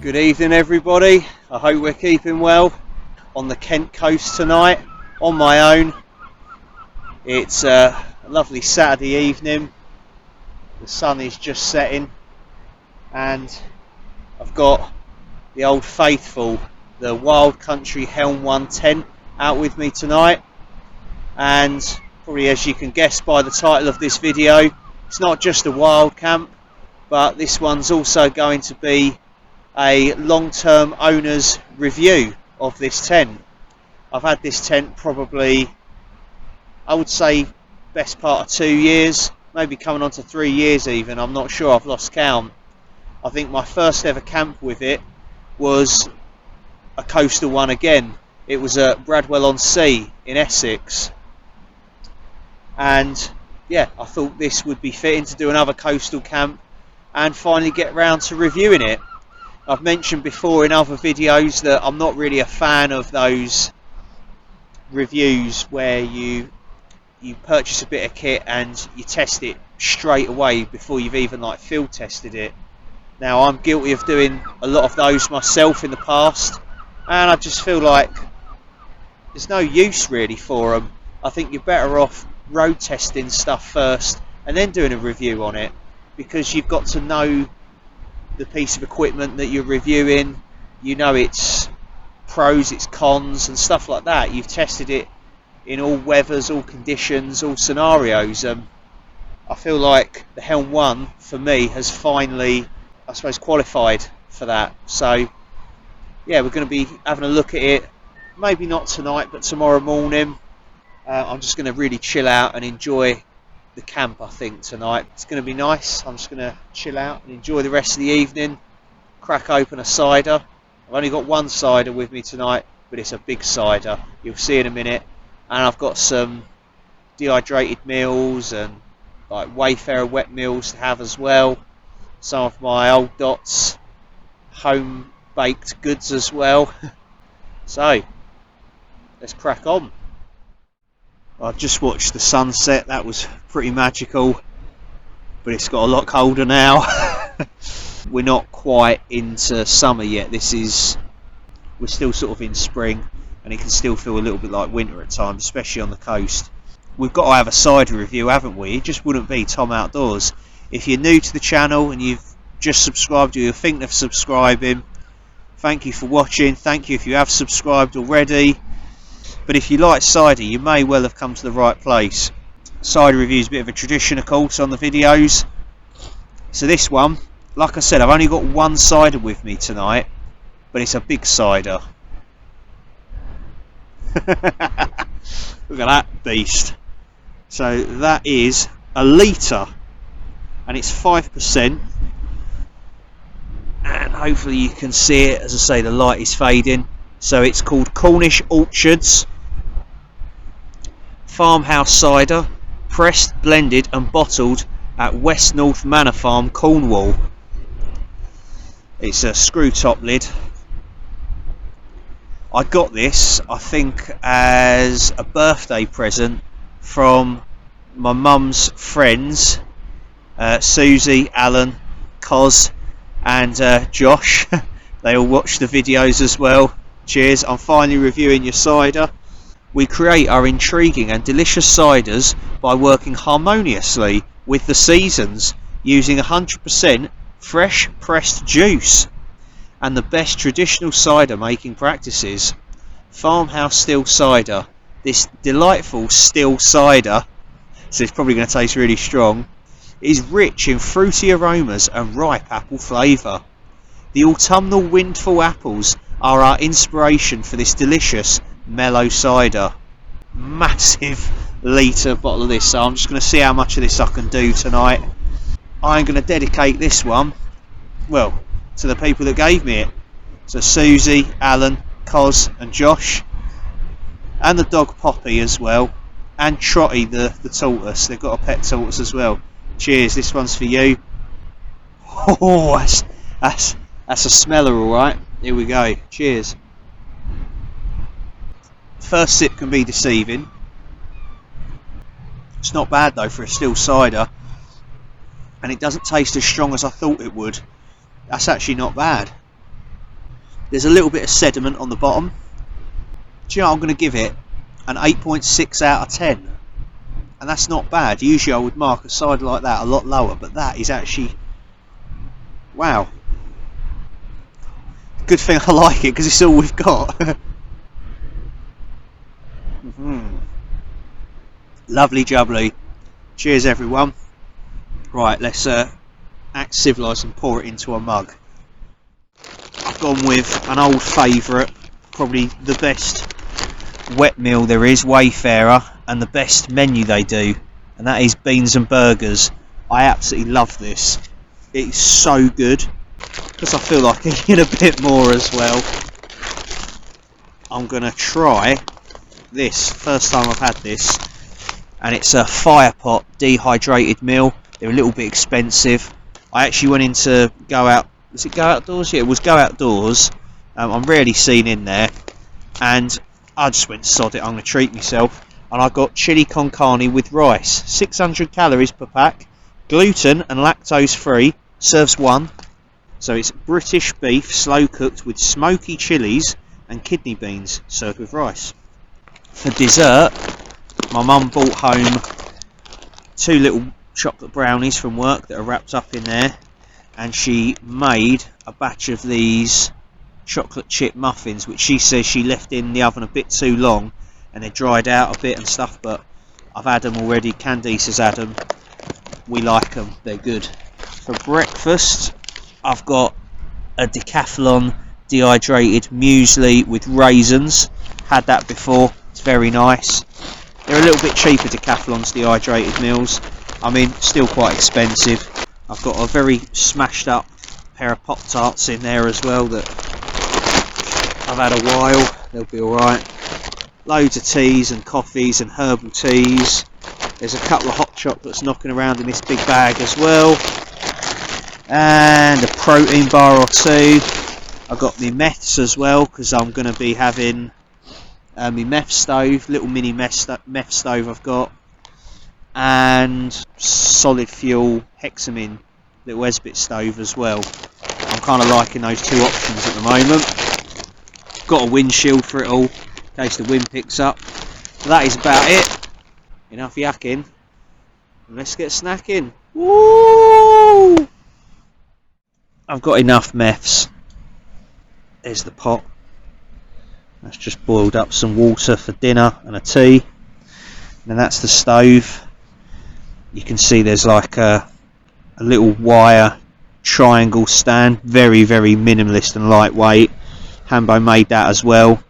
Good evening everybody, I hope we're keeping well. On the Kent coast tonight, on my own. It's a lovely Saturday evening, the sun is just setting and I've got the old faithful, the Wild Country Helm 110 out with me tonight, and probably as you can guess by the title of this video, it's not just a wild camp, but this one's also going to be a long-term owner's review of this tent. I've had this tent probably, I would say, best part of 2 years, maybe coming on to 3 years even, I'm not sure, I've lost count. I think my first ever camp with it was a coastal one again. It was at Bradwell-on-Sea in Essex, and yeah, I thought this would be fitting to do another coastal camp and finally get round to reviewing it. I've mentioned before in other videos that I'm not really a fan of those reviews where you purchase a bit of kit and you test it straight away before you've even field tested it. Now, I'm guilty of doing a lot of those myself in the past, and I just feel like there's no use really for them. I think you're better off road testing stuff first and then doing a review on it, because you've got to know the piece of equipment that you're reviewing, you know its pros, its cons and stuff like that. You've tested it in all weathers, all conditions, all scenarios. I feel like the Helm 1 for me has finally, I suppose, qualified for that. So yeah, we're going to be having a look at it, maybe not tonight but tomorrow morning. I'm just going to really chill out and enjoy the camp. I think tonight it's going to be nice. I'm just going to chill out and enjoy the rest of the evening, crack open a cider. I've only got one cider with me tonight, but it's a big cider, you'll see in a minute. And I've got some dehydrated meals and Wayfarer wet meals to have as well, some of my old Dots home baked goods as well. So let's crack on. I just watched the sunset, that was pretty magical, but it's got a lot colder now. We're not quite into summer yet, we're still sort of in spring, and it can still feel a little bit like winter at times, especially on the coast. We've got to have a cider review, haven't we? It just wouldn't be Tom Outdoors. If you're new to the channel and you've just subscribed or you're thinking of subscribing, thank you for watching. Thank you if you have subscribed already. But if you like cider, you may well have come to the right place. Cider review is a bit of a tradition, of course, on the videos. So this one, like I said, I've only got one cider with me tonight, but it's a big cider. Look at that beast. So that is a litre, and it's 5%. And hopefully you can see it. As I say, the light is fading. So it's called Cornish Orchards Farmhouse Cider, pressed, blended and bottled at West North Manor Farm, Cornwall. It's a screw top lid. I got this, I think, as a birthday present from my mum's friends, Susie, Alan, Cos and Josh. They all watch the videos as well. Cheers, I'm finally reviewing your cider. We create our intriguing and delicious ciders by working harmoniously with the seasons, using 100% fresh pressed juice and the best traditional cider making practices. Farmhouse still cider. This delightful still cider, so it's probably going to taste really strong, is rich in fruity aromas and ripe apple flavour. The autumnal windfall apples are our inspiration for this delicious mellow cider. Massive litre bottle of this, so I'm just going to see how much of this I can do tonight. I'm going to dedicate this one, well, to the people that gave me it. So Susie, Alan, Cos and Josh, and the dog Poppy as well, and Trotty the tortoise. They've got a pet tortoise as well. Cheers, this one's for you. Oh, that's a smeller, alright. Here we go. Cheers. First sip can be deceiving. It's not bad though for a still cider, and it doesn't taste as strong as I thought it would. That's actually not bad. There's a little bit of sediment on the bottom. Do you know, I'm going to give it an 8.6 out of 10. And that's not bad. Usually I would mark a side like that a lot lower, but that is actually, wow. Good thing I like it because it's all we've got. Lovely jubbly. Cheers everyone. Right, let's act civilised and pour it into a mug. I've gone with an old favourite, probably the best wet meal there is, Wayfarer, and the best menu they do, and that is beans and burgers. I absolutely love this. It's so good, because I feel like eating a bit more as well. I'm going to try this, first time I've had this, and it's a fire pot dehydrated meal. They're a little bit expensive. I actually went in to go out, was it Go Outdoors? Yeah, it was Go Outdoors. I'm rarely seen in there, and I just went sod it, I'm going to treat myself, and I got chili con carne with rice, 600 calories per pack, gluten and lactose free, serves one. So it's British beef slow cooked with smoky chilies and kidney beans, served with rice. For dessert, my mum brought home 2 little chocolate brownies from work that are wrapped up in there, and she made a batch of these chocolate chip muffins, which she says she left in the oven a bit too long and they dried out a bit and stuff, but I've had them already. Candice has had them. We like them, they're good. For breakfast, I've got a Decathlon dehydrated muesli with raisins. Had that before, it's very nice. They're a little bit cheaper, Decathlon's dehydrated meals. I mean, still quite expensive. I've got a very smashed up pair of Pop-Tarts in there as well that I've had a while. They'll be alright. Loads of teas and coffees and herbal teas. There's a couple of hot chocolates knocking around in this big bag as well. And a protein bar or two. I've got my meths as well, because I'm going to be having my meth stove, little mini meth stove I've got. And solid fuel hexamine little Esbit stove as well. I'm kind of liking those 2 options at the moment. Got a windshield for it all in case the wind picks up. So that is about it. Enough yakking. Let's get snacking. Woo! I've got enough meths. There's the pot. That's just boiled up some water for dinner and a tea. And then that's the stove. You can see there's like a little wire triangle stand, very minimalist and lightweight. Hambo made that as well.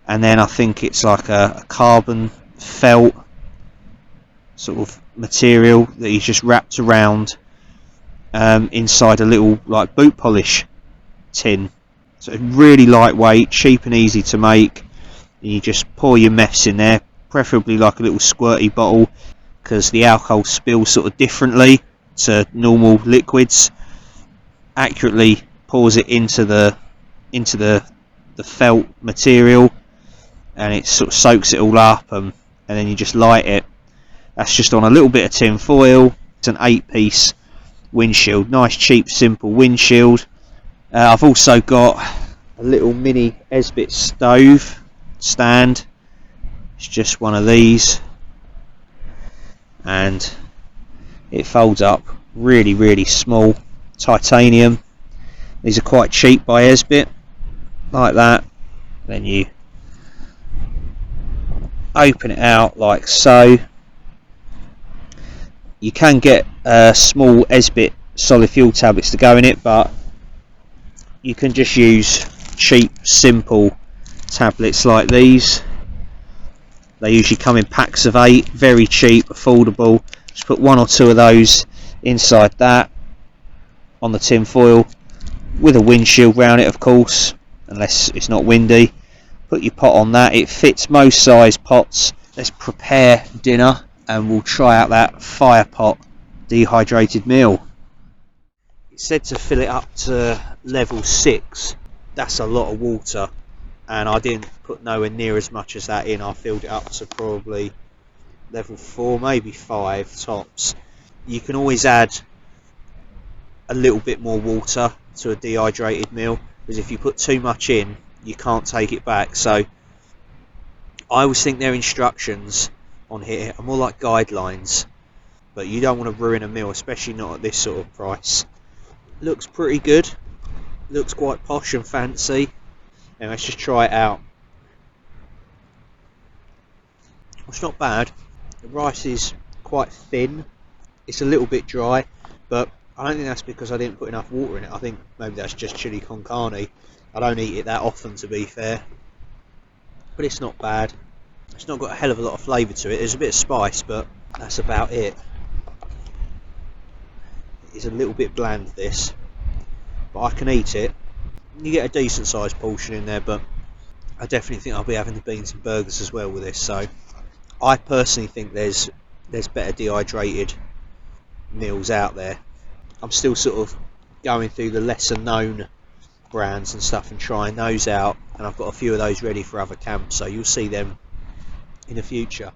And then I think it's like a carbon felt sort of material that he's just wrapped around inside a little like boot polish tin. So it's really lightweight, cheap and easy to make. And you just pour your meths in there, preferably like a little squirty bottle, because the alcohol spills sort of differently to normal liquids. Accurately pours it into the felt material, and it sort of soaks it all up, and then you just light it. That's just on a little bit of tin foil. It's an 8-piece windshield, nice cheap simple windshield. I've also got a little mini Esbit stove stand. It's just one of these, and it folds up really small, titanium. These are quite cheap by Esbit, like that. Then you open it out like so. You can get small Esbit solid fuel tablets to go in it, but you can just use cheap simple tablets like these. They usually come in packs of 8, very cheap, affordable. Just put 1 or 2 of those inside that on the tin foil with a windshield round it, of course, unless it's not windy. Put your pot on that. It fits most size pots. Let's prepare dinner and we'll try out that fire pot dehydrated meal. It's said to fill it up to level 6. That's a lot of water, and I didn't put nowhere near as much as that in. I filled it up to probably level 4, maybe 5 tops. You can always add a little bit more water to a dehydrated meal. because if you put too much in, you can't take it back. So I always think their instructions on here are more like guidelines, but you don't want to ruin a meal, especially not at this sort of price. Looks pretty good, looks quite posh and fancy, and let's just try it out. It's not bad. The rice is quite thin, it's a little bit dry, but I don't think that's because I didn't put enough water in it. I think maybe that's just chili con carne. I don't eat it that often, to be fair, but it's not bad. It's not got a hell of a lot of flavour to it. There's a bit of spice, but that's about it. It's a little bit bland, this, but I can eat it. You get a decent sized portion in there, but I definitely think I'll be having the beans and burgers as well with this. So I personally think there's better dehydrated meals out there. I'm still sort of going through the lesser known brands and stuff and trying those out, and I've got a few of those ready for other camps, so you'll see them in the future.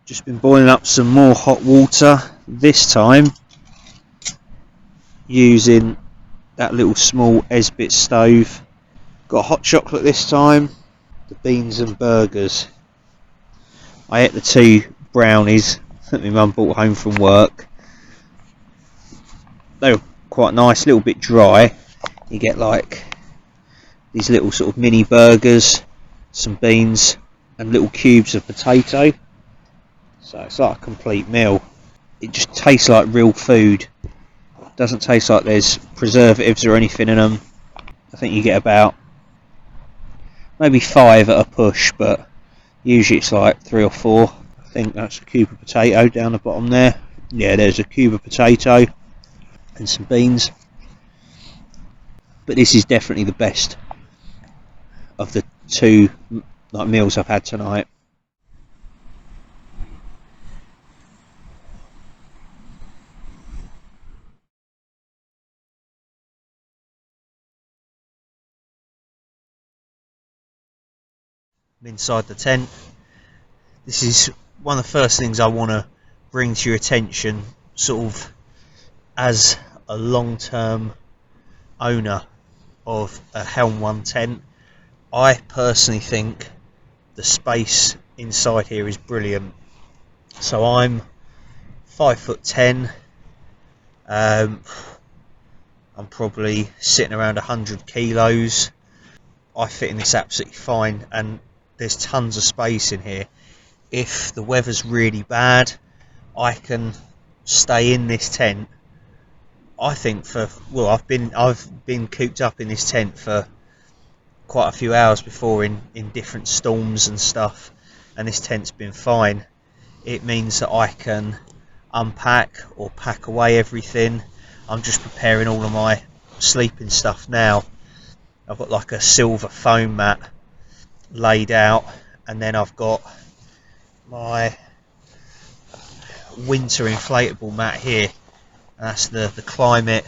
Just been boiling up some more hot water, this time using that little small Esbit stove. Got hot chocolate this time, the beans and burgers. I ate the 2 brownies that my mum brought home from work. They were quite nice, a little bit dry. You get like these little sort of mini burgers, some beans and little cubes of potato. So it's like a complete meal. It just tastes like real food. Doesn't taste like there's preservatives or anything in them. I think you get about maybe 5 at a push, but usually it's like 3 or 4. I think that's a cube of potato down the bottom there. Yeah, there's a cube of potato and some beans. But this is definitely the best of the 2 meals I've had tonight. I'm inside the tent. This is one of the first things I want to bring to your attention, sort of as a long-term owner of a Helm 1 tent. I personally think the space inside here is brilliant. So I'm 5'10". I'm probably sitting around 100 kilos. I fit in this absolutely fine, and there's tons of space in here. If the weather's really bad, I can stay in this tent. I think I've been cooped up in this tent for quite a few hours before in different storms and stuff, and this tent's been fine. It means that I can unpack or pack away everything. I'm just preparing all of my sleeping stuff now. I've got like a silver foam mat laid out, and then I've got my winter inflatable mat here, and that's the Climate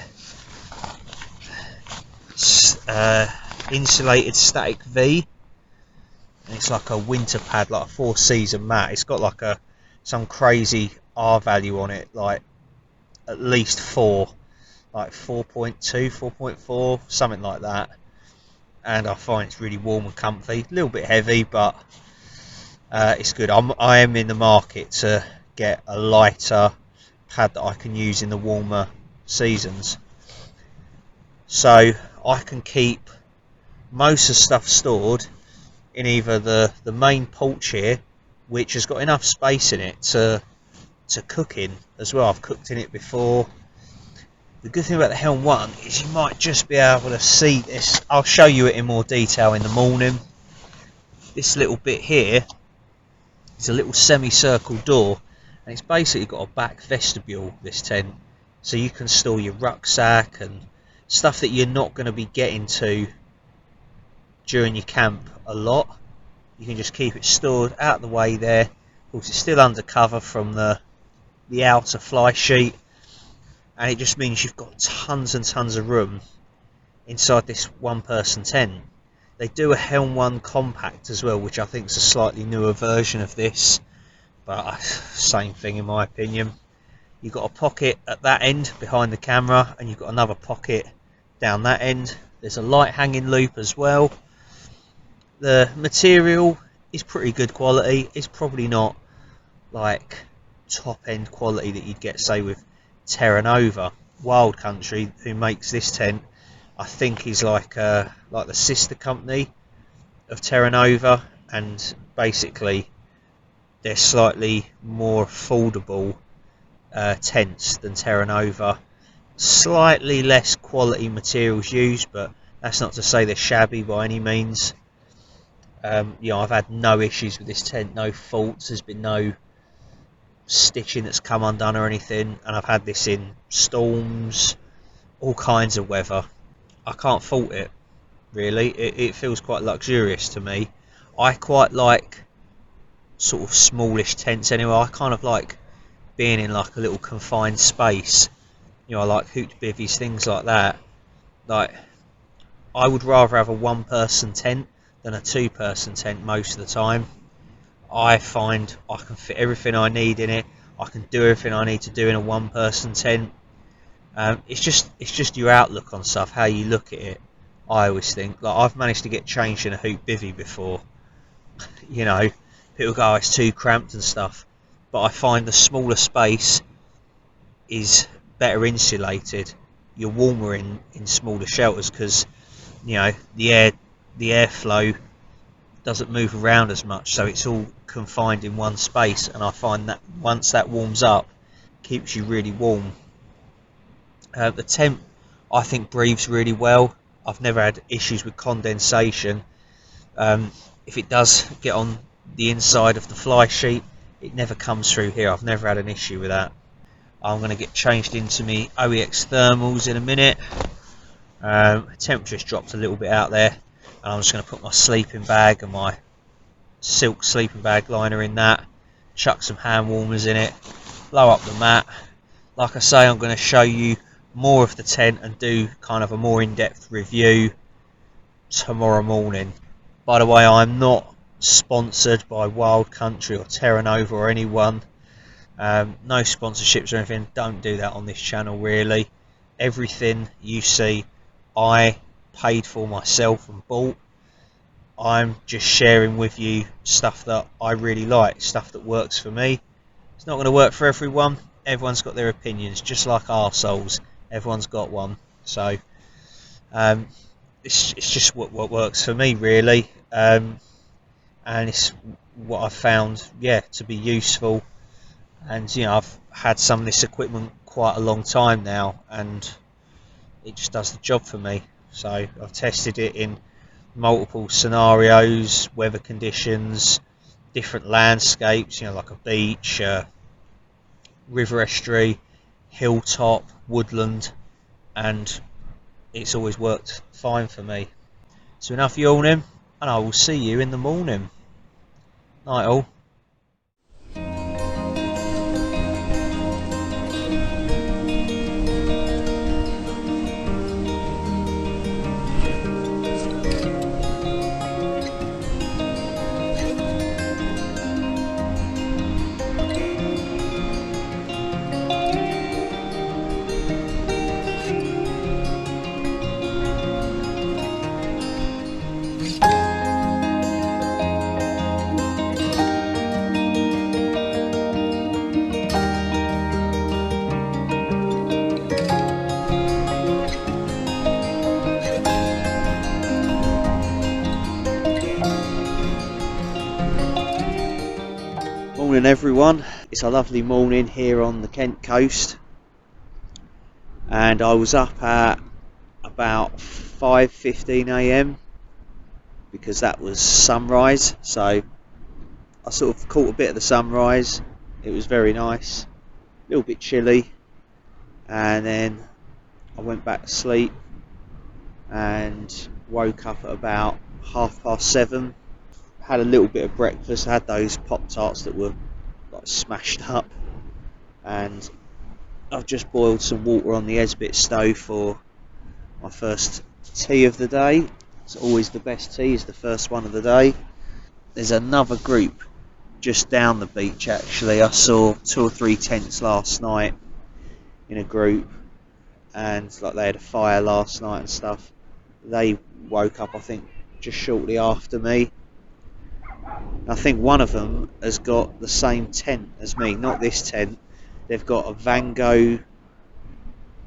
insulated static V, and it's like a winter pad, like a 4-season mat. It's got like some crazy R value on it, like at least 4, like 4.2, 4.4, something like that. And I find it's really warm and comfy. A little bit heavy, but it's good. I am in the market to get a lighter pad that I can use in the warmer seasons, so I can keep most of the stuff stored in either the main porch here, which has got enough space in it to cook in as well. I've cooked in it before. The good thing about the Helm 1 is you might just be able to see this. I'll show you it in more detail in the morning. This little bit here is a little semicircle door, and it's basically got a back vestibule, this tent, so you can store your rucksack and stuff that you're not going to be getting to during your camp a lot. You can just keep it stored out of the way there. Of course, it's still under cover from the outer Flysheet, and it just means you've got tons and tons of room inside this 1-person tent. They do a Helm 1 compact as well, which I think is a slightly newer version of this, but same thing in my opinion. You've got a pocket at that end behind the camera, and you've got another pocket down that end. There's a light hanging loop as well. The material is pretty good quality. It's probably not like top end quality that you'd get, say, with Terra Nova. Wild Country, who makes this tent, I think is like the sister company of Terra Nova, and basically they're slightly more affordable tents than Terra Nova. Slightly less quality materials used, but that's not to say they're shabby by any means. I've had no issues with this tent, no faults. There's been no stitching that's come undone or anything, and I've had this in storms, all kinds of weather. I can't fault it, really. It feels quite luxurious to me. I quite like sort of smallish tents anyway. I kind of like being in like a little confined space. I like hoot bivvies, things like that. Like, I would rather have a one-person tent than a two-person tent most of the time. I find I can fit everything I need in it. I can do everything I need to do in a one-person tent. It's just your outlook on stuff, how you look at it. I always think, like, I've managed to get changed in a hoot bivvy before. People go, oh, it's too cramped and stuff. But I find the smaller space is better insulated. You're warmer in smaller shelters because the airflow doesn't move around as much, so it's all confined in one space, and I find that once that warms up, it keeps you really warm. The tent, I think, breathes really well. I've never had issues with condensation. If it does get on the inside of the Flysheet, it never comes through here. I've never had an issue with that. I'm going to get changed into my OEX thermals in a minute. Temperature's dropped a little bit out there, and I'm just going to put my sleeping bag and my silk sleeping bag liner in that, chuck some hand warmers in it, blow up the mat. Like I say, I'm going to show you more of the tent and do kind of a more in-depth review tomorrow morning. By the way, I'm not sponsored by Wild Country or Terra Nova or anyone. No sponsorships or anything. Don't do that on this channel, really. Everything you see I paid for myself and bought. I'm just sharing with you stuff that I really like, stuff that works for me. It's not going to work for everyone. Everyone's got their opinions, just like arseholes. Everyone's got one. So it's just what works for me, really. And it's what I've found, to be useful. And I've had some of this equipment quite a long time now, and it just does the job for me. So I've tested it in multiple scenarios, weather conditions, different landscapes, like a beach, river estuary, hilltop, woodland, and it's always worked fine for me. So enough yawning, and I will see you in the morning. Night all. Morning everyone, it's a lovely morning here on the Kent coast, and I was up at about 5:15 AM because that was sunrise, so I sort of caught a bit of the sunrise. It was very nice, a little bit chilly, and then I went back to sleep and woke up at about 7:30. Had a little bit of breakfast. I had those Pop-Tarts that were like smashed up, and I've just boiled some water on the Esbit stove for my first tea of the day. It's always the best tea, is the first one of the day. There's another group just down the beach actually. I saw 2 or 3 tents last night in a group, and like they had a fire last night and stuff. They woke up, I think, just shortly after me. I think one of them has got the same tent as me, not this tent. They've got a Van Gogh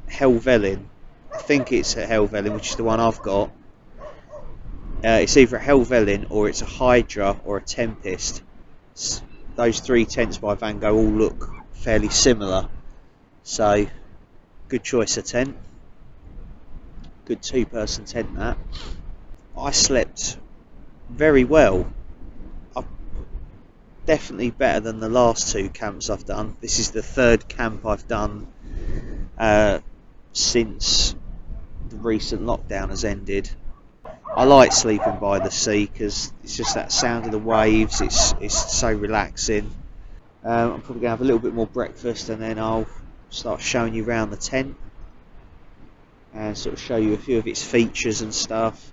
Helvellyn. I think it's a Helvellyn, which is the one I've got. It's either a Helvellyn or it's a Hydra or a Tempest. Those three tents by Van Gogh all look fairly similar. So, good choice of tent. Good two-person tent that. I slept very well. Definitely better than the last two camps I've done. This is the third camp I've done since the recent lockdown has ended. I like sleeping by the sea because it's just that sound of the waves. It's so relaxing. I'm probably going to have a little bit more breakfast and then I'll start showing you around the tent and sort of show you a few of its features and stuff,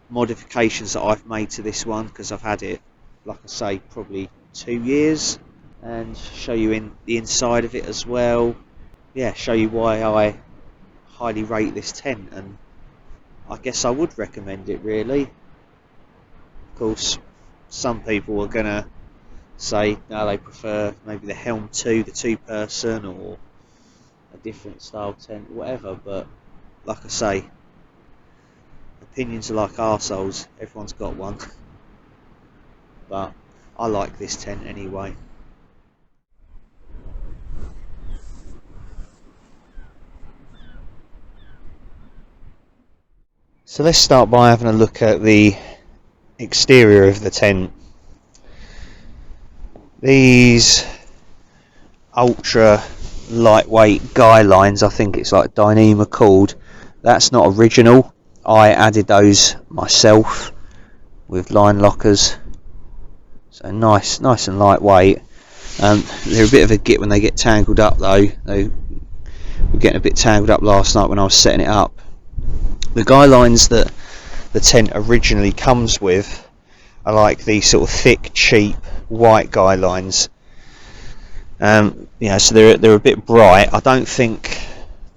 modifications that I've made to this one because I've had it, like I say, probably 2 years, and show you in the inside of it as well. Yeah, show you why I highly rate this tent, and I guess I would recommend it really. Of course, some people are gonna say no, they prefer maybe the Helm 2, the two-person, or a different style tent, whatever, but like I say, opinions are like arseholes, everyone's got one. But I like this tent anyway. So let's start by having a look at the exterior of the tent. These ultra lightweight guy lines, I think it's like Dyneema called, that's not original. I added those myself with line lockers. So nice and lightweight. They're a bit of a git when they get tangled up though. They were getting a bit tangled up last night when I was setting it up. The guy lines that the tent originally comes with are like these sort of thick, cheap, white guy lines. So they're a bit bright. I don't think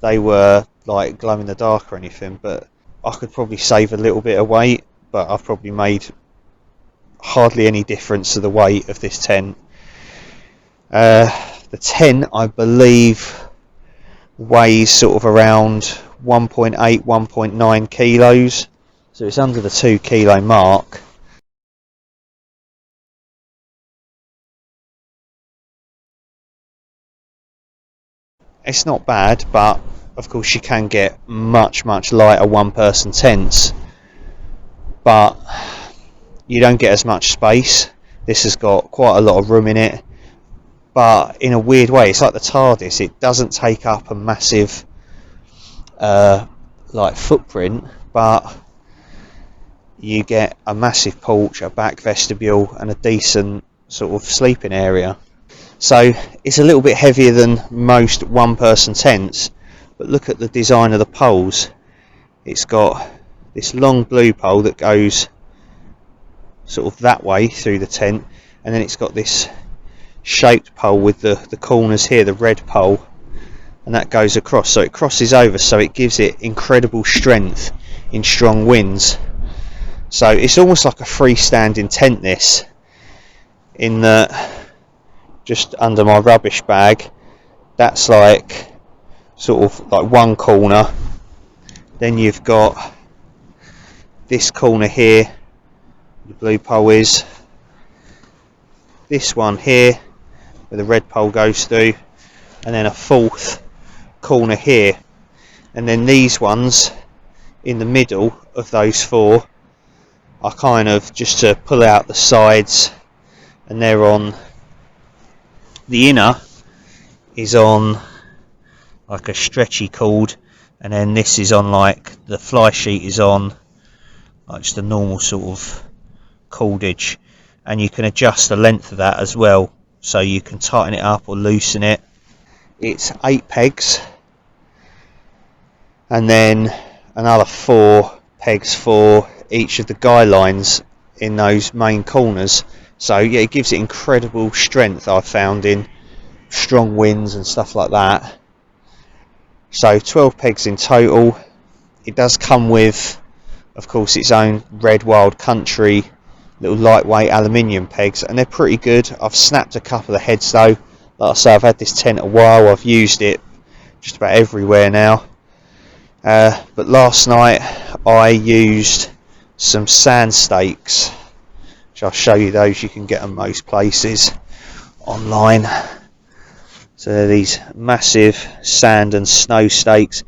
they were like glow in the dark or anything, but I could probably save a little bit of weight, but I've probably made hardly any difference to the weight of this tent. The tent, I believe, weighs sort of around 1.8, 1.9 kilos, so it's under the 2 kilo mark. It's not bad, but of course you can get much lighter one-person tents, but you don't get as much space. This has got quite a lot of room in it, but in a weird way, it's like the TARDIS. It doesn't take up a massive footprint, but you get a massive porch, a back vestibule, and a decent sort of sleeping area. So it's a little bit heavier than most one-person tents, but look at the design of the poles. It's got this long blue pole that goes sort of that way through the tent, and then it's got this shaped pole with the corners here, the red pole, and that goes across, so it crosses over, so it gives it incredible strength in strong winds. So it's almost like a freestanding tent, this, in that just under my rubbish bag, that's like sort of like one corner, then you've got this corner here, the blue pole is, this one here where the red pole goes through, and then a fourth corner here, and then these ones in the middle of those four are kind of just to pull out the sides, and they're on, the inner is on like a stretchy cord, and then this is on like the Flysheet is on like just a normal sort of cordage, and you can adjust the length of that as well, so you can tighten it up or loosen it. It's 8 pegs and then another 4 pegs for each of the guy lines in those main corners. So yeah, it gives it incredible strength, I've found, in strong winds and stuff like that. So 12 pegs in total. It does come with of course, its own red Wild Country little lightweight aluminium pegs, and they're pretty good. I've snapped a couple of heads though. Like I say, I've had this tent a while, I've used it just about everywhere now. But last night I used some sand stakes, which I'll show you. Those you can get them most places online. So they're these massive sand and snow stakes.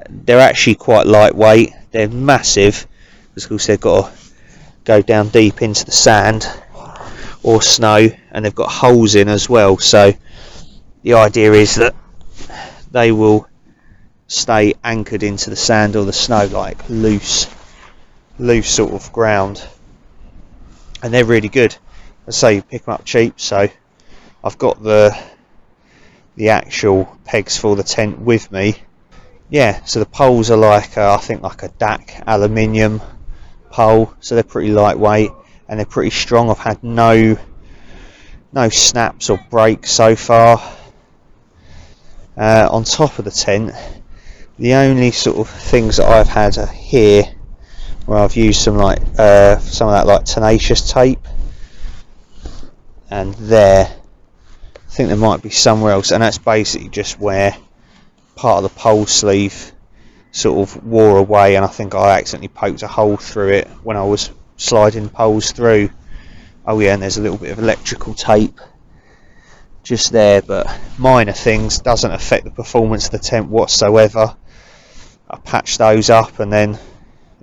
They're actually quite lightweight. They're massive because of course they've got to go down deep into the sand or snow, and they've got holes in as well, so the idea is that they will stay anchored into the sand or the snow, like loose sort of ground, and they're really good. I say you pick them up cheap, so I've got the actual pegs for the tent with me. Yeah, so the poles are like I think like a DAC aluminium pole, so they're pretty lightweight and they're pretty strong. I've had no snaps or breaks so far. On top of the tent, the only sort of things that I've had are here, where I've used some like some of that like tenacious tape, and there I think there might be somewhere else, and that's basically just where part of the pole sleeve sort of wore away, and I think I accidentally poked a hole through it when I was sliding poles through. Oh yeah, and there's a little bit of electrical tape just there, but minor things, doesn't affect the performance of the tent whatsoever. I patched those up and then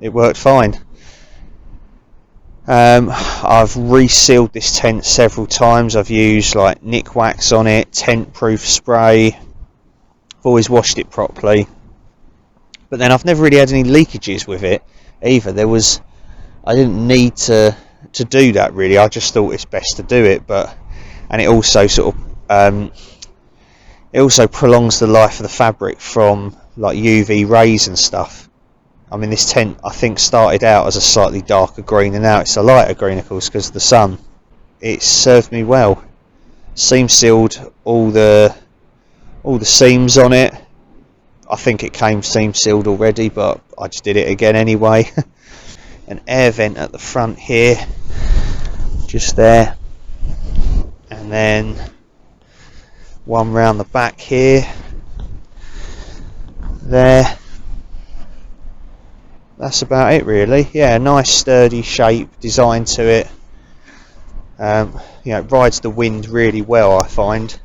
it worked fine. I've resealed this tent several times. I've used like nick wax on it, tent proof spray. I've always washed it properly, but then I've never really had any leakages with it either. I didn't need to do that really. I just thought it's best to do it, and it also sort of it also prolongs the life of the fabric from like UV rays and stuff. I mean, this tent I think started out as a slightly darker green, and now it's a lighter green, of course, because of the sun. It served me well. Seam sealed all the seams on it. I think it came seam sealed already, but I just did it again anyway. An air vent at the front here, just there, and then one round the back here, there. That's about it really. Yeah, nice sturdy shape, design to it. You know, it rides the wind really well, I find.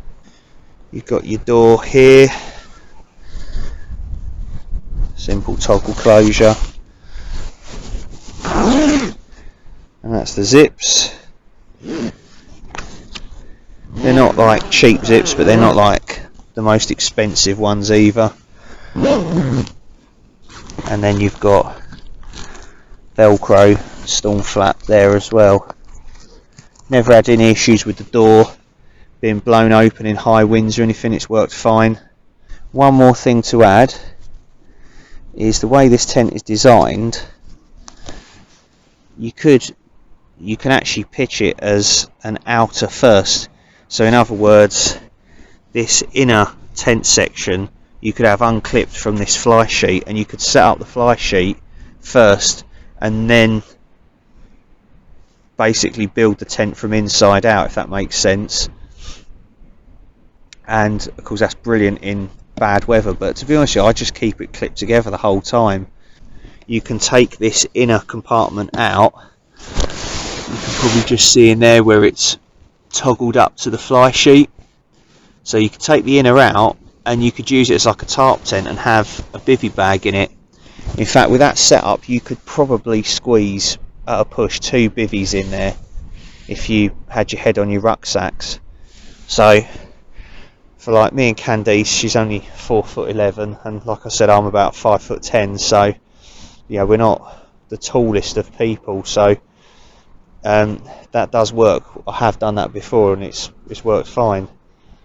You've got your door here, simple toggle closure, and that's the zips. They're not like cheap zips, but they're not like the most expensive ones either. And then you've got Velcro storm flap there as well. Never had any issues with the door being blown open in high winds or anything. It's worked fine. One more thing to add is the way this tent is designed. You can actually pitch it as an outer first. So in other words, this inner tent section you could have unclipped from this fly sheet, and you could set up the fly sheet first and then basically build the tent from inside out, if that makes sense. And of course that's brilliant in bad weather, but to be honest with you, I just keep it clipped together the whole time. You can take this inner compartment out. You can probably just see in there where it's toggled up to the fly sheet, so you could take the inner out and you could use it as like a tarp tent and have a bivvy bag in it. In fact, with that setup you could probably squeeze at a push 2 bivvies in there if you had your head on your rucksacks. So for like me and Candice, she's only 4'11", and like I said, I'm about 5'10", so yeah, we're not the tallest of people, so that does work. I have done that before and it's worked fine.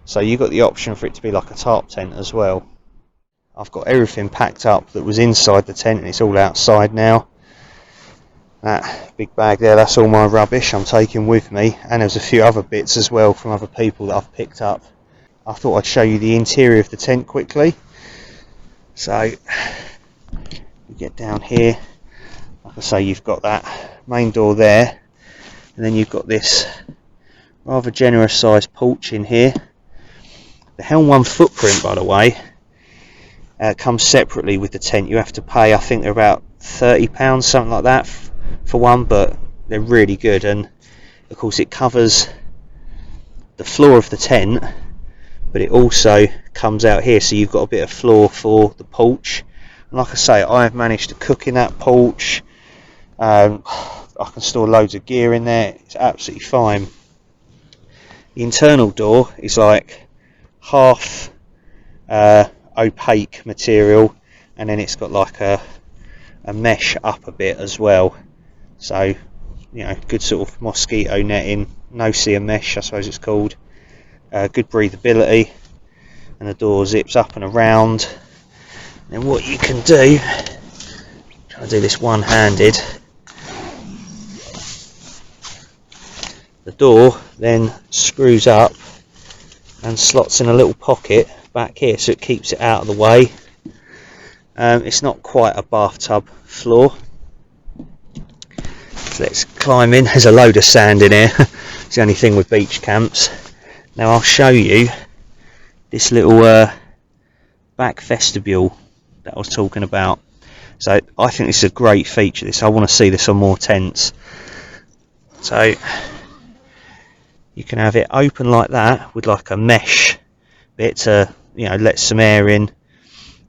So you've got the option for it to be like a tarp tent as well. I've got everything packed up that was inside the tent and it's all outside now. That big bag there, that's all my rubbish I'm taking with me, and there's a few other bits as well from other people that I've picked up. I thought I'd show you the interior of the tent quickly. So you get down here, I like I say, you've got that main door there, and then you've got this rather generous sized porch in here. The Helm 1 footprint, by the way, comes separately with the tent. You have to pay, I think they're about £30, something like that, for one, but they're really good. And of course it covers the floor of the tent, but it also comes out here, so you've got a bit of floor for the porch. And like I say, I have managed to cook in that porch. I can store loads of gear in there. It's absolutely fine. The internal door is like half opaque material, and then it's got like a mesh up a bit as well, so you know, good sort of mosquito netting, no-seer mesh I suppose it's called. Good breathability, and the door zips up and around. And what you can do, try to do this one-handed, the door then screws up and slots in a little pocket back here, so it keeps it out of the way. It's not quite a bathtub floor. So let's climb in. There's a load of sand in here. It's the only thing with beach camps. Now I'll show you this little back vestibule that I was talking about. So I think this is a great feature. I want to see this on more tents. So you can have it open like that with like a mesh bit to, you know, let some air in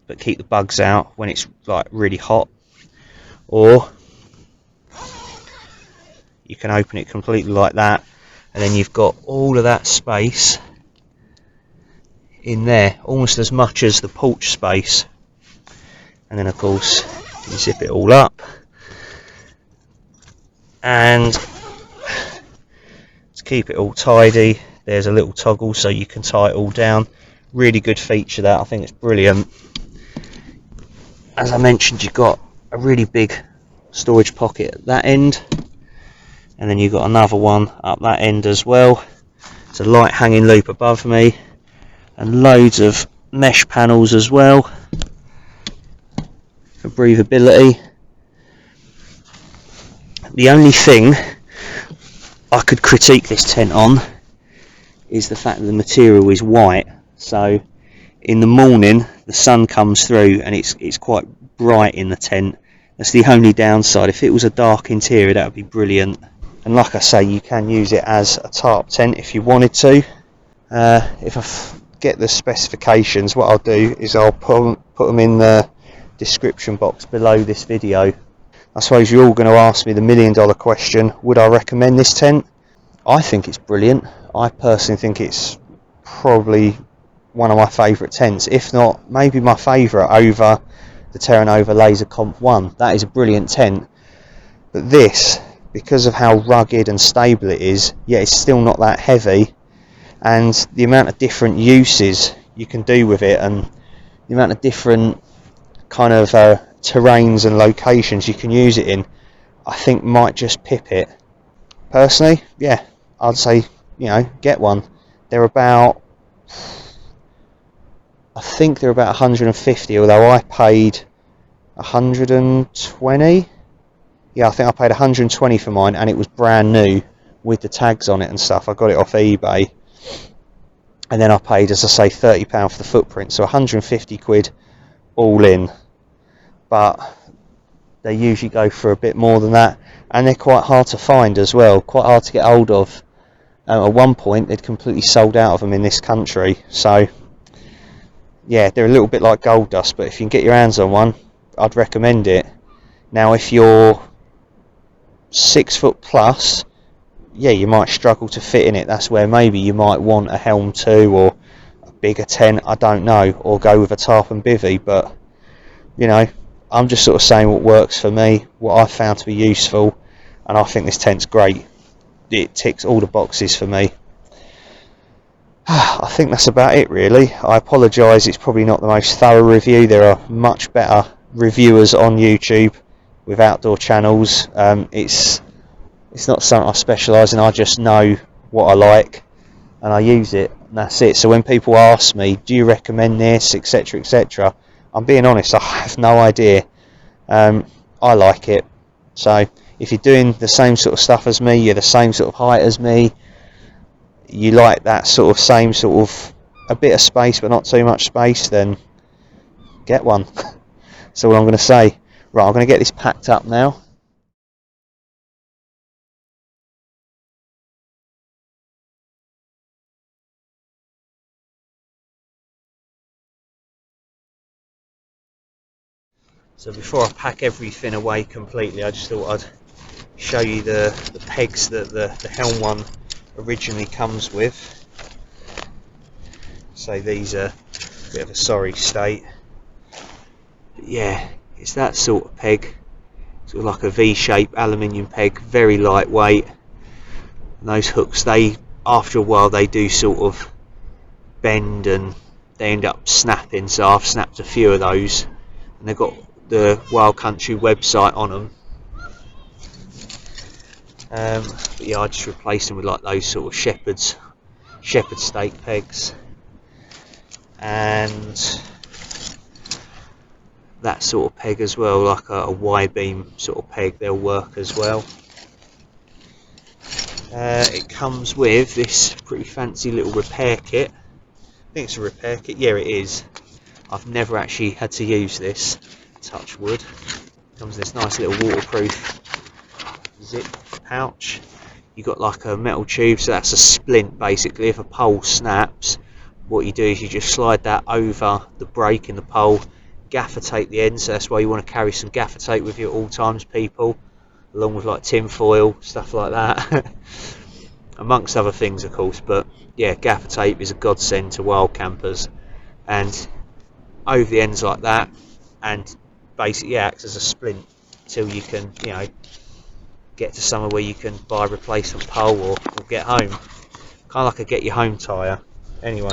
but keep the bugs out when it's like really hot, or you can open it completely like that, and then you've got all of that space in there, almost as much as the porch space. And then of course you zip it all up, and to keep it all tidy there's a little toggle so you can tie it all down. Really good feature that, I think it's brilliant. As I mentioned, you've got a really big storage pocket at that end, and then you've got another one up that end as well. It's a light hanging loop above me, and loads of mesh panels as well for breathability. The only thing I could critique this tent on is the fact that the material is white, so in the morning the sun comes through and it's quite bright in the tent. That's the only downside. If it was a dark interior that would be brilliant. And like I say, you can use it as a tarp tent if you wanted to. If I get the specifications, what I'll do is I'll put them in the description box below this video. I suppose you're all going to ask me the $1,000,000 question, would I recommend this tent? I think it's brilliant. I personally think it's probably one of my favourite tents, if not maybe my favourite over the Terra Nova Laser Comp 1. That is a brilliant tent, but this, because of how rugged and stable it is, yet it's still not that heavy, and the amount of different uses you can do with it, and the amount of different kind of terrains and locations you can use it in, I think might just pip it. Personally, yeah, I'd say, you know, get one. They're about, I think they're about 150, although I paid 120. Yeah, I think I paid 120 for mine, and it was brand new with the tags on it and stuff. I got it off eBay, and then I paid, as I say, £30 for the footprint, so 150 quid all in. But they usually go for a bit more than that, and they're quite hard to find as well, quite hard to get hold of. At one point they'd completely sold out of them in this country, so yeah, they're a little bit like gold dust, but if you can get your hands on one, I'd recommend it. Now if you're 6 foot plus, yeah, you might struggle to fit in it. That's where maybe you might want a Helm 2 or a bigger tent, I don't know, or go with a tarp and bivvy. But you know, I'm just sort of saying what works for me, what I found to be useful, and I think this tent's great. It ticks all the boxes for me. I think that's about it really. I apologise, it's probably not the most thorough review. There are much better reviewers on YouTube with outdoor channels. It's not something I specialise in. I just know what I like and I use it, and that's it. So when people ask me, do you recommend this, etc, etc, I'm being honest, I have no idea. I like it. So if you're doing the same sort of stuff as me, you're the same sort of height as me, you like that sort of same sort of a bit of space but not too much space, then get one. That's all I'm going to say. Right, I'm going to get this packed up now. So before I pack everything away completely, I just thought I'd show you the pegs that the Helm one originally comes with. So these are a bit of a sorry state. But yeah, it's that sort of peg, sort of like a V-shape aluminium peg, very lightweight. And those hooks, they after a while they do sort of bend and they end up snapping. So I've snapped a few of those, and they've got the Wild Country website on them. But yeah, I just replaced them with like those sort of shepherd stake pegs, and that sort of peg as well, like a Y-beam sort of peg, they'll work as well. It comes with this pretty fancy little repair kit. I think it's a repair kit, yeah it is. I've never actually had to use this, touch wood. It comes in this nice little waterproof zip pouch. You've got like a metal tube, so that's a splint basically. If a pole snaps, what you do is you just slide that over the break in the pole, gaffer tape the end, so that's why you want to carry some gaffer tape with you at all times, people, along with like tin foil, stuff like that. Amongst other things of course, but yeah, gaffer tape is a godsend to wild campers, and over the ends like that, and basically acts as a splint till you can, you know, get to somewhere where you can buy a replacement pole or get home. Kind of like a get your home tyre. Anyway,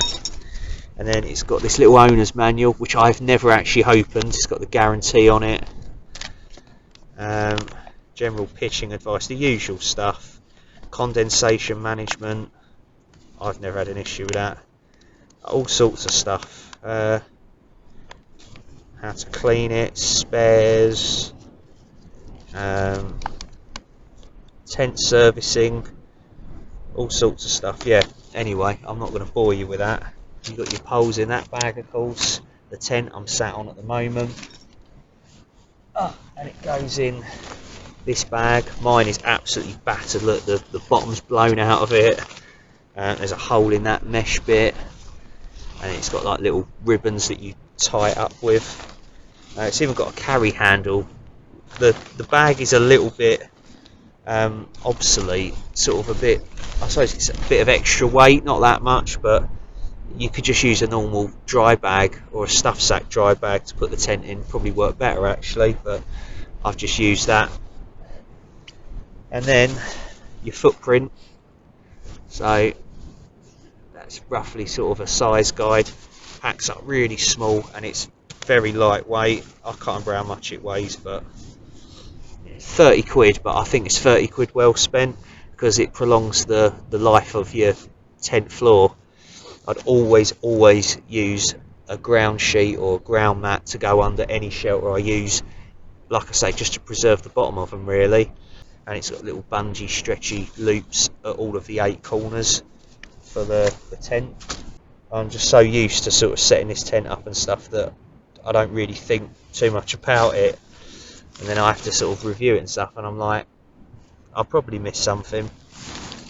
and then it's got this little owner's manual, which I've never actually opened. It's got the guarantee on it. General pitching advice, the usual stuff. Condensation management, I've never had an issue with that. All sorts of stuff. How to clean it, spares, tent servicing, all sorts of stuff. Yeah, anyway, I'm not going to bore you with that. You've got your poles in that bag of course, the tent I'm sat on at the moment, and it goes in this bag. Mine is absolutely battered, look, the bottom's blown out of it, there's a hole in that mesh bit, and it's got like little ribbons that you tie it up with. It's even got a carry handle. The bag is a little bit obsolete, sort of a bit, I suppose it's a bit of extra weight, not that much, but you could just use a normal dry bag or a stuff sack dry bag to put the tent in, probably work better actually, but I've just used that. And then your footprint, so that's roughly sort of a size guide, packs up really small and it's very lightweight. I can't remember how much it weighs, but 30 quid, but I think it's 30 quid well spent because it prolongs the life of your tent floor. I'd always use a ground sheet or ground mat to go under any shelter I use, like I say, just to preserve the bottom of them really. And it's got little bungee stretchy loops at all of the 8 corners for the tent. I'm just so used to sort of setting this tent up and stuff that I don't really think too much about it, and then I have to sort of review it and stuff, and I'm like, I'll probably miss something.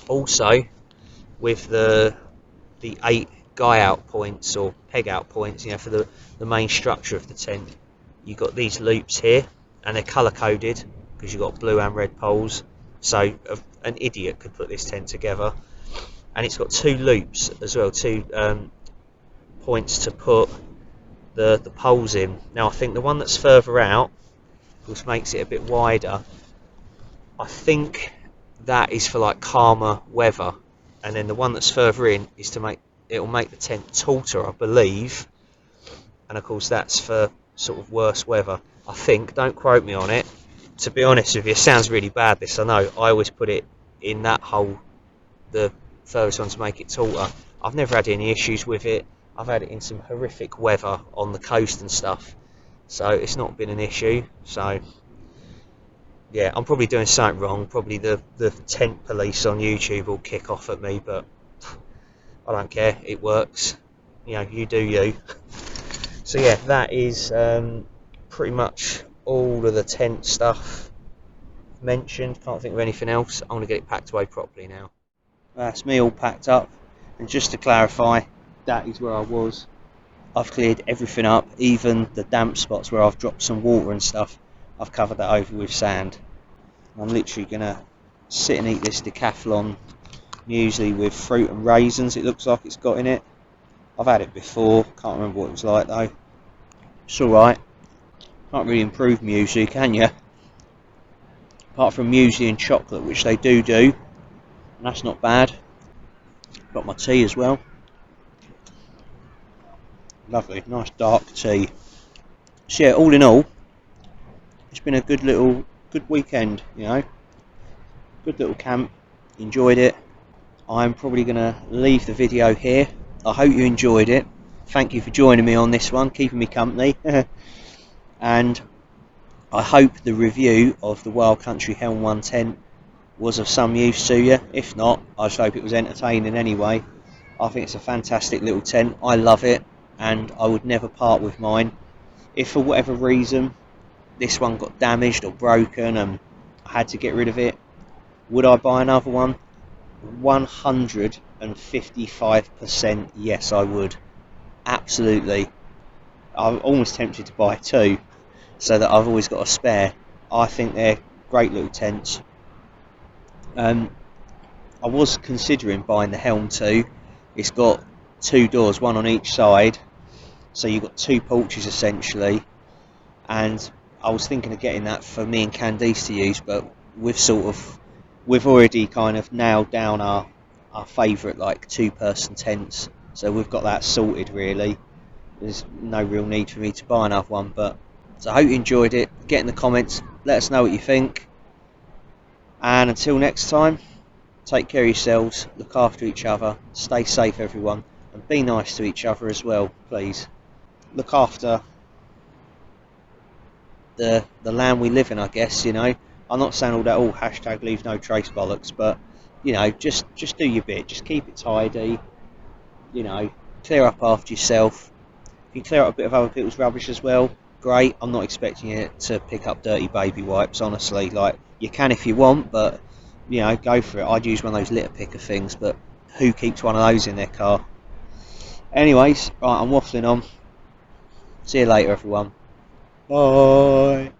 Also, with the 8 guy out points or peg out points, you know, for the main structure of the tent, you've got these loops here, and they're colour coded because you've got blue and red poles, so an idiot could put this tent together. And it's got 2 loops as well, 2 points to put the poles in. Now I think the one that's further out, which makes it a bit wider, I think that is for like calmer weather, and then the one that's further in is to make the tent taller, I believe, and of course that's for sort of worse weather, I think. Don't quote me on it. To be honest with you, it sounds really bad this, I know. I always put it in that hole, the furthest one, to make it taller. I've never had any issues with it. I've had it in some horrific weather on the coast and stuff, so it's not been an issue. So yeah, I'm probably doing something wrong. Probably the tent police on YouTube will kick off at me, but I don't care. It works. You know, you do you. So yeah, that is pretty much all of the tent stuff mentioned. Can't think of anything else. I'm gonna get it packed away properly now. That's me all packed up, and just to clarify, that is where I was. I've cleared everything up, even the damp spots where I've dropped some water and stuff. I've covered that over with sand. I'm literally gonna sit and eat this decathlon muesli with fruit and raisins. It looks like it's got in it. I've had it before, can't remember what it was like though. It's alright. Can't really improve muesli, can you? Apart from muesli and chocolate, which they do, and that's not bad. Got my tea as well. Lovely, nice dark tea. So yeah, all in all, it's been a good weekend, you know. Good little camp, enjoyed it. I'm probably going to leave the video here. I hope you enjoyed it. Thank you for joining me on this one, keeping me company. And I hope the review of the Wild Country Helm 110 was of some use to you. If not, I just hope it was entertaining anyway. I think it's a fantastic little tent. I love it, and I would never part with mine. If for whatever reason this one got damaged or broken and I had to get rid of it, would I buy another one? 155% yes, I would. Absolutely. I'm almost tempted to buy two, so that I've always got a spare. I think they're great little tents. I was considering buying the Helm 2. It's got two doors, one on each side, so you've got two porches essentially, and I was thinking of getting that for me and Candice to use, but we've already kind of nailed down our favourite like two-person tents, so we've got that sorted really. There's no real need for me to buy another one, but so I hope you enjoyed it. Get in the comments, let us know what you think, and until next time, take care of yourselves, look after each other, stay safe everyone, and be nice to each other as well, please. Look after the land we live in, I guess, you know. I'm not saying all that hashtag leave no trace bollocks, but you know, just do your bit, just keep it tidy, you know, clear up after yourself. If you clear up a bit of other people's rubbish as well, great. I'm not expecting you to pick up dirty baby wipes, honestly. Like, you can if you want, but you know, go for it. I'd use one of those litter picker things, but who keeps one of those in their car? Anyways, right, I'm waffling on. See you later, everyone. Bye.